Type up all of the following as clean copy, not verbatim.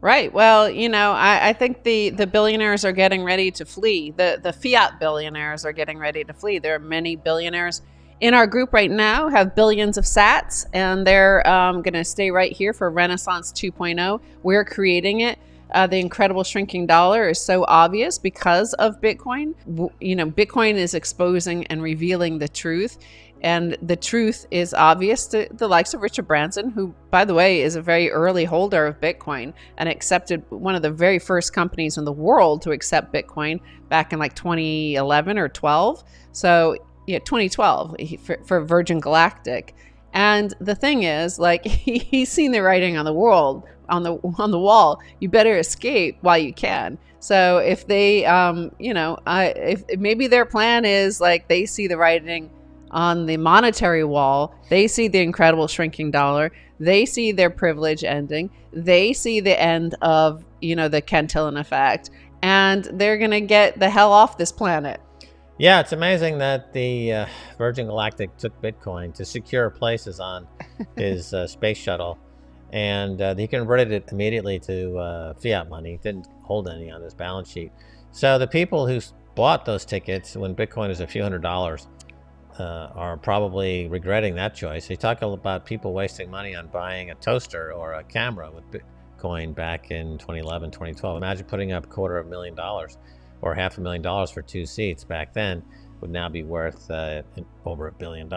Right. Well, I think the billionaires are getting ready to flee. The fiat billionaires are getting ready to flee. There are many billionaires in our group right now have billions of sats, and they're going to stay right here for Renaissance 2.0. We're creating it. The incredible shrinking dollar is so obvious because of Bitcoin. Bitcoin is exposing and revealing the truth. And the truth is obvious to the likes of Richard Branson, who, by the way, is a very early holder of Bitcoin and accepted one of the very first companies in the world to accept Bitcoin back in like 2011 or 12. So, yeah, 2012 for Virgin Galactic. And the thing is, like, he's seen the writing on the wall. You better escape while you can. So if they, if maybe their plan is like they see the writing on the monetary wall, they see the incredible shrinking dollar, they see their privilege ending, they see the end of, the Cantillon effect, and they're going to get the hell off this planet. Yeah, it's amazing that the Virgin Galactic took Bitcoin to secure places on his space shuttle, and he converted it immediately to fiat money. Didn't hold any on his balance sheet. So the people who bought those tickets when Bitcoin was a few $100s are probably regretting that choice. They talk about people wasting money on buying a toaster or a camera with Bitcoin back in 2011, 2012. Imagine putting up $250,000 or $500,000 for 2 seats back then. Would now be worth over $1 billion.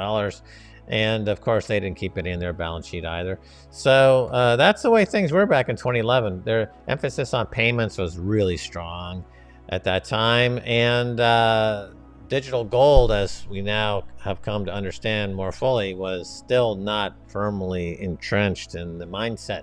And of course, they didn't keep it in their balance sheet either. So that's the way things were back in 2011. Their emphasis on payments was really strong at that time. And digital gold, as we now have come to understand more fully, was still not firmly entrenched in the mindset.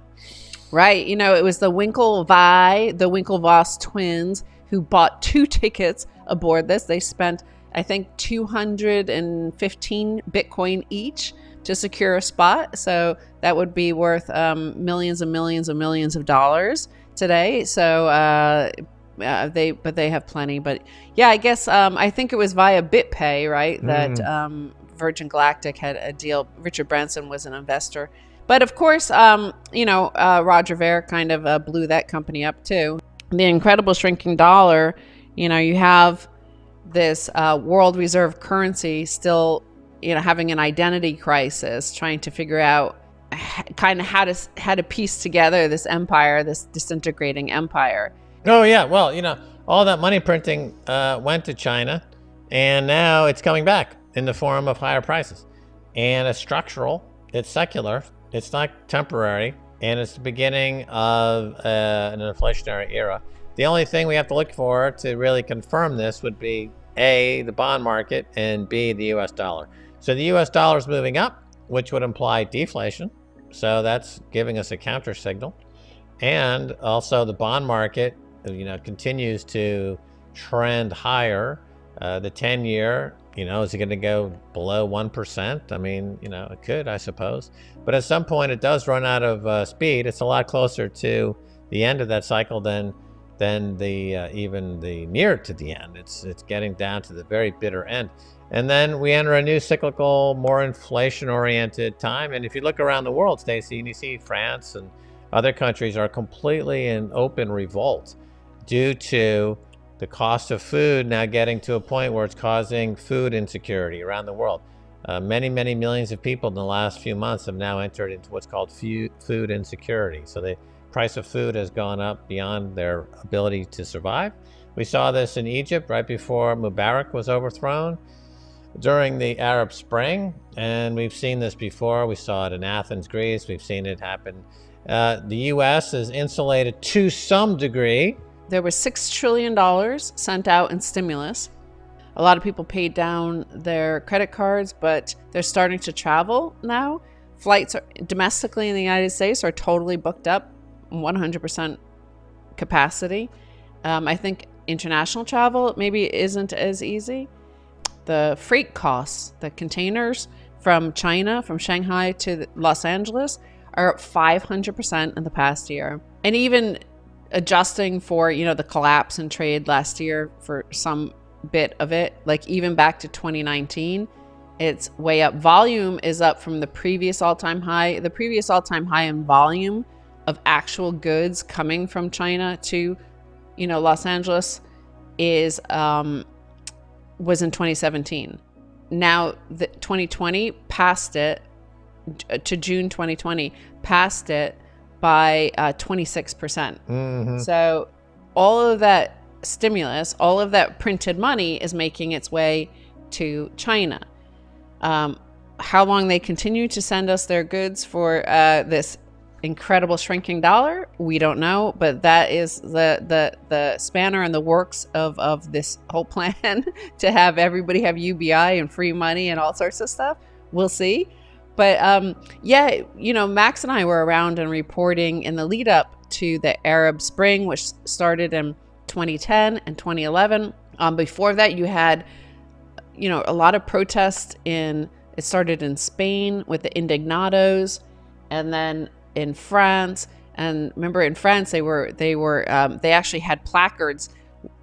Right. It was the Winklevoss twins who bought 2 tickets aboard this. They spent, I think, 215 Bitcoin each to secure a spot. So that would be worth millions and millions and millions of dollars today. So they have plenty. But yeah, I guess I think it was via BitPay, right? That Virgin Galactic had a deal. Richard Branson was an investor. But of course, Roger Ver kind of blew that company up too. The incredible shrinking dollar, you have this world reserve currency still, having an identity crisis, trying to figure out kind of how to piece together this empire, this disintegrating empire. Oh, yeah. Well, all that money printing went to China, and now it's coming back in the form of higher prices. And it's structural, it's secular, it's not temporary, and it's the beginning of an inflationary era. The only thing we have to look for to really confirm this would be A, the bond market, and B, the US dollar. So the US dollar is moving up, which would imply deflation. So that's giving us a counter signal. And also the bond market continues to trend higher. The 10-year, is it going to go below 1%? I mean, it could, I suppose. But at some point, it does run out of speed. It's a lot closer to the end of that cycle than the even the near to the end. It's getting down to the very bitter end. And then we enter a new cyclical, more inflation-oriented time. And if you look around the world, Stacey, and you see France and other countries are completely in open revolt due to the cost of food now getting to a point where it's causing food insecurity around the world. Many millions of people in the last few months have now entered into what's called food insecurity. So the price of food has gone up beyond their ability to survive. We saw this in Egypt right before Mubarak was overthrown during the Arab Spring, and we've seen this before. We saw it in Athens, Greece. We've seen it happen. The U.S. is insulated to some degree. There was $6 trillion sent out in stimulus. A lot of people paid down their credit cards, but they're starting to travel now. Flights domestically in the United States are totally booked up, 100% capacity. I think international travel maybe isn't as easy. The freight costs, the containers from China, from Shanghai to Los Angeles, are up 500% in the past year. And even adjusting for, the collapse in trade last year for some bit of it, like even back to 2019, it's way up. Volume is up from the previous all-time high. The previous all-time high in volume of actual goods coming from China to, Los Angeles is was in 2017. Now, the 2020 passed it to June 2020, passed it by 26%. Mm-hmm. So all of that stimulus, all of that printed money is making its way to China. How long they continue to send us their goods for this incredible shrinking dollar, we don't know, but that is the spanner in the works of this whole plan to have everybody have UBI and free money and all sorts of stuff. We'll see. But Max and I were around and reporting in the lead up to the Arab Spring, which started in 2010 and 2011. Before that, you had, a lot of protests it started in Spain with the Indignados, and then in France. And remember, in France, they actually had placards,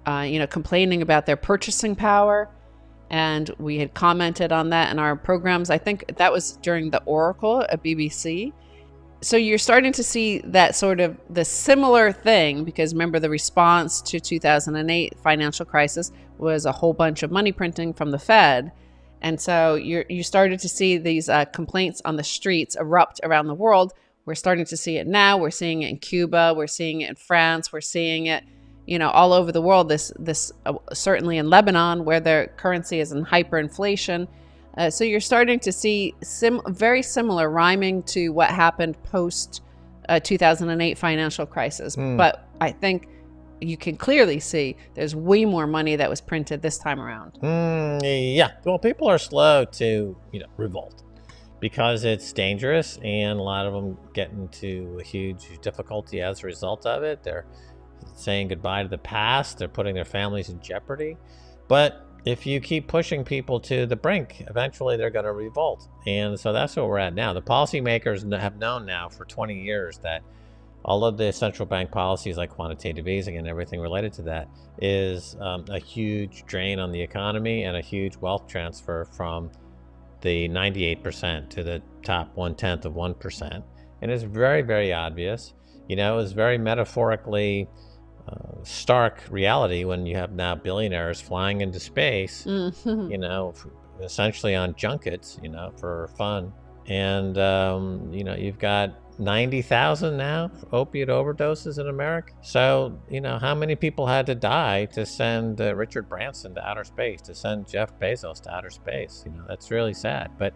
complaining about their purchasing power. And we had commented on that in our programs. I think that was during the Oracle at BBC. So you're starting to see that sort of the similar thing, because remember, the response to 2008 financial crisis was a whole bunch of money printing from the Fed. And so you started to see these complaints on the streets erupt around the world. We're starting to see it now. We're seeing it in Cuba. We're seeing it in France. We're seeing it, all over the world. This certainly in Lebanon, where their currency is in hyperinflation. So you're starting to see very similar rhyming to what happened post 2008 financial crisis. But I think you can clearly see there's way more money that was printed this time around. Yeah. Well, people are slow to, revolt because it's dangerous, and a lot of them get into a huge difficulty as a result of it. They're saying goodbye to the past. They're putting their families in jeopardy. But if you keep pushing people to the brink, eventually they're going to revolt. And so that's where we're at now. The policymakers have known now for 20 years that all of the central bank policies like quantitative easing and everything related to that is a huge drain on the economy and a huge wealth transfer from the 98% to the top 1/10 of 1%. And it's very, very obvious. It was very metaphorically stark reality when you have now billionaires flying into space, essentially on junkets, for fun. And, you've got 90,000 now opiate overdoses in America. So, how many people had to die to send Richard Branson to outer space, to send Jeff Bezos to outer space? That's really sad. But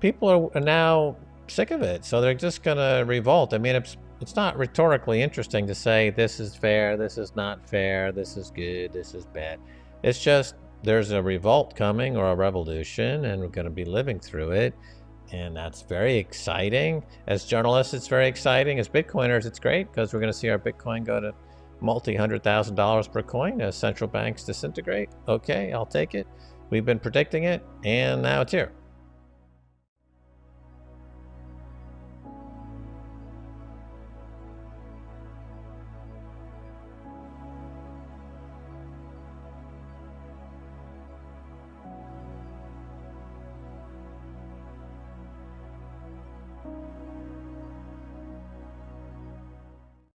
people are now sick of it. So they're just going to revolt. I mean, it's not rhetorically interesting to say this is fair, this is not fair, this is good, this is bad. It's just there's a revolt coming, or a revolution, and we're going to be living through it. And that's very exciting. As journalists, it's very exciting. As Bitcoiners, it's great, because we're going to see our Bitcoin go to multi-$100,000 per coin as central banks disintegrate. Okay, I'll take it. We've been predicting it, and now it's here.